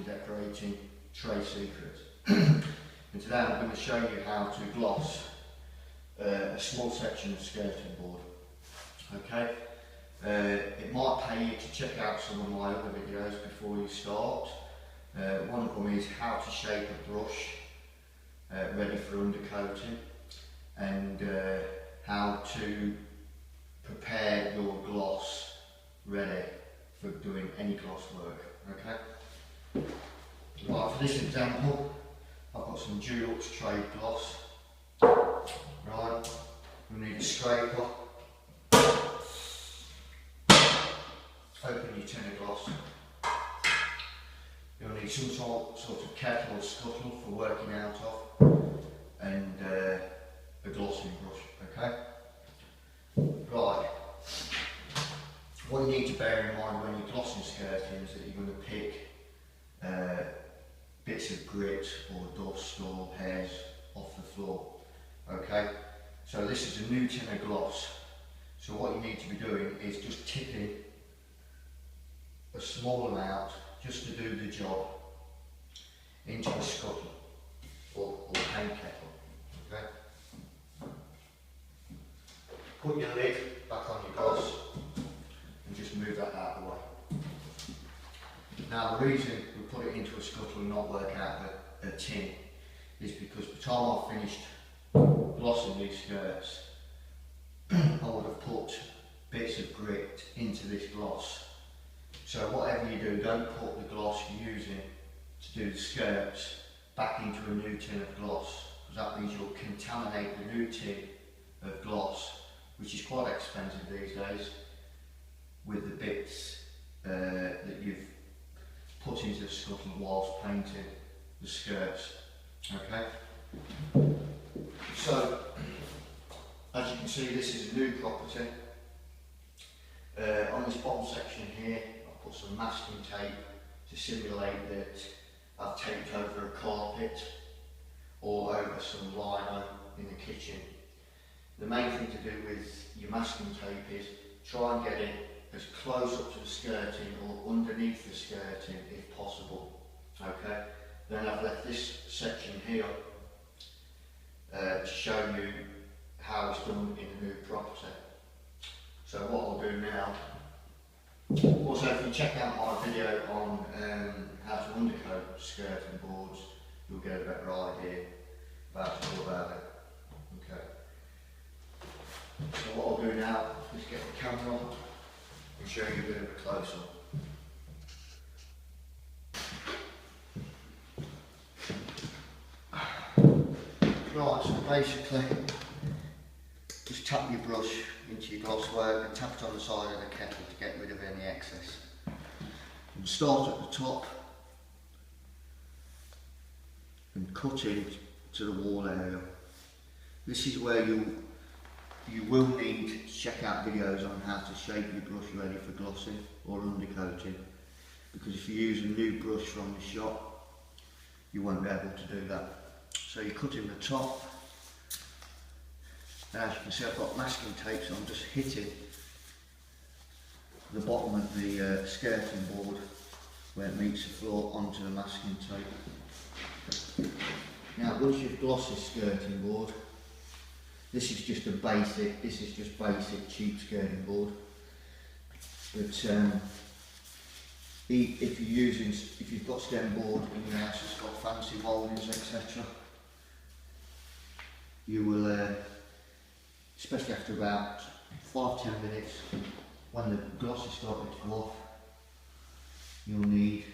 and decorating tray secrets. And today I'm going to show you how to gloss a small section of skirting board. Okay, it might pay you to check out some of my other videos before you start. One of them is how to shape a brush ready for undercoating, and how to prepare your gloss ready for doing any gloss work. Okay. Right, for this example, I've got some Dulux Trade Gloss. Right, you'll need a scraper. Open your tin of gloss. You'll need some sort of kettle or scuttle for working out of, and a glossing brush. Okay. Right. What you need to bear in mind when you're glossing skirting is that you're going to pick bits of grit or dust or hairs off the floor. Okay, so this is a new tin of gloss, so what you need to be doing is just tipping a small amount just to do the job into a scuttle or paint kettle. Okay, put your lid back on your gloss and just move that out of the way. Now the reason we put it into a scuttle and not work out a tin is because by the time I've finished glossing these skirts, I would have put bits of grit into this gloss. So whatever you do, don't put the gloss you're using to do the skirts back into a new tin of gloss, because that means you'll contaminate the new tin of gloss, which is quite expensive these days, with the bits that you've put into the scuttle whilst painting the skirts. Okay, so as you can see, this is a new property. On this bottom section here, I've put some masking tape to simulate that I've taped over a carpet or over some lino in the kitchen. The main thing to do with your masking tape is try and get it as close up to the skirting or underneath the skirting if possible. Okay, then I've left this section here to show you how it's done in the new property. So what I'll do now, also if you check out my video on how to undercoat skirting boards, you'll get a better idea about it. Okay. So what I'll do now is get the camera on and show you a bit of a close-up. Right, so basically, just tap your brush into your gloss work and tap it on the side of the kettle to get rid of any excess. And start at the top and cut in to the wall area. This is where you will need to check out videos on how to shape your brush ready for glossing or undercoating, because if you use a new brush from the shop, you won't be able to do that. So you cut in the top, and as you can see I've got masking tape, so I'm just hitting the bottom of the skirting board where it meets the floor onto the masking tape. Now once you've glossed the skirting board, this is just basic cheap skirting board. But if you've got stem board in your house that's got fancy mouldings, etc., you will, especially after about 5-10 minutes, when the gloss is starting to come off, you'll need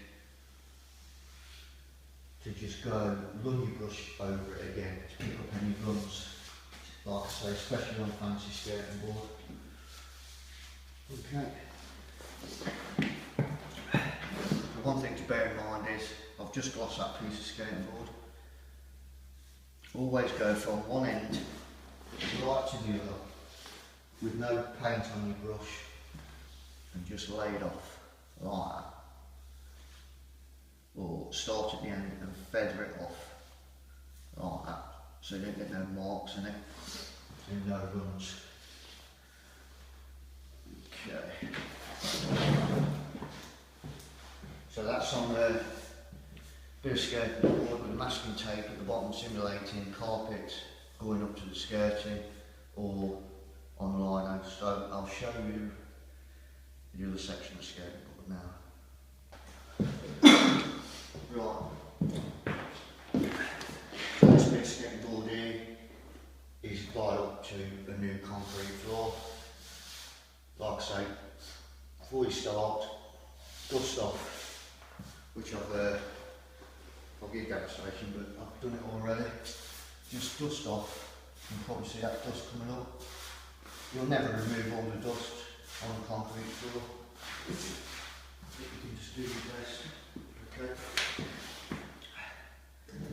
to just go and run your brush over it again to pick up any runs, like I say, especially on fancy skirting board. Okay. One thing to bear in mind is I've just glossed that piece of skirting board. Always go from one end right to the other with no paint on your brush and just lay it off like that. Or start at the end and feather it off like that, so you don't get no marks in it and no runs. Okay. So that's on the Bit of skirting board with masking tape at the bottom simulating carpet going up to the skirting or on lino. So I'll show you the other section of skirting board now. Right. This bit of skirting board here is applied up to a new concrete floor. Like I say, before you start, dust off, which I'll give a demonstration, but I've done it already. Just dust off, you can probably see that dust coming up. You'll never remove all the dust on the concrete floor. You can just do your best, okay?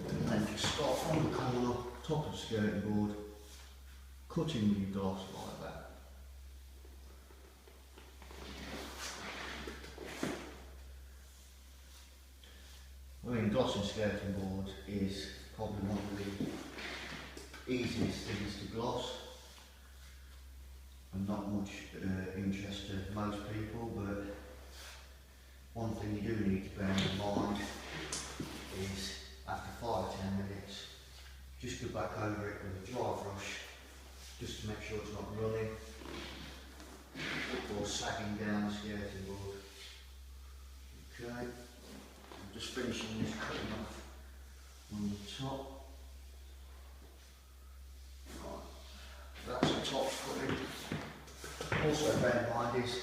And then just start from the corner, top of the skirting board, cutting with your glass like that. I mean, glossing skirting board is probably one of the easiest things to gloss, and not much interest to most people, but one thing you do need to bear in mind is after 5 or 10 minutes, just go back over it with a dry brush, just to make sure it's not running or sagging down the skirting board. Okay. Just finishing this cutting off on the top. Right. That's the top cutting. Also bear in mind is,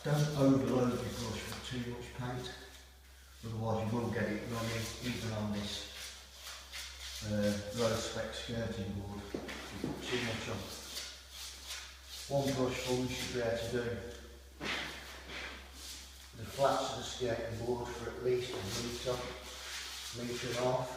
don't overload your brush with too much paint, otherwise you will get it running even on this rose spec skirting board. You put too much on. One brush full you should be able to do the flats of the skirting board for at least a metre and a half.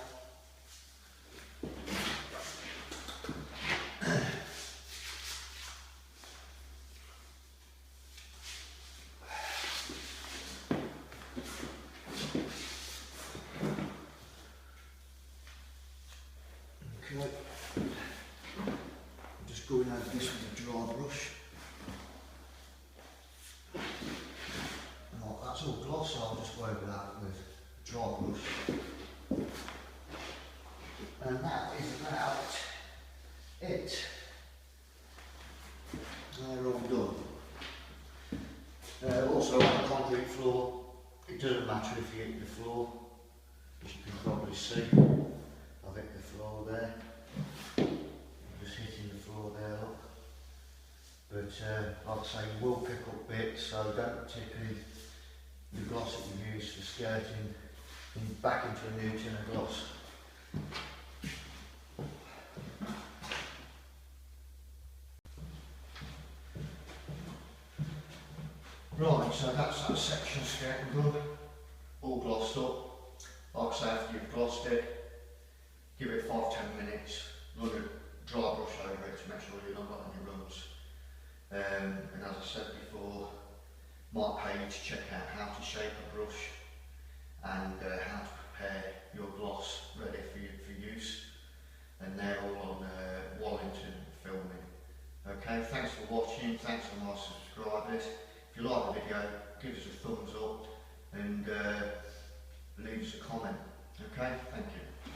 Okay, I'm just going over this with a dry brush. That's all gloss, so I'll just go over that with a dry brush. And that is about it. They're all done. Also on the concrete floor, it doesn't matter if you hit the floor, as you can probably see. I've hit the floor there. I'm just hitting the floor there, look. But like I say, you will pick up bits, so don't tip in the gloss that you use for skirting back into a new tin of gloss. Right, so that's that section of skirting board, all glossed up. Like I say, after you've glossed it, give it 5-10 minutes, run a dry brush over it to make sure you're not got any runs. And as I said before, my page, check out how to shape a brush and how to prepare your gloss ready for use. And they're all on Wallington Filming. Okay, thanks for watching, thanks for my subscribers. If you like the video, give us a thumbs up and leave us a comment. Okay, thank you.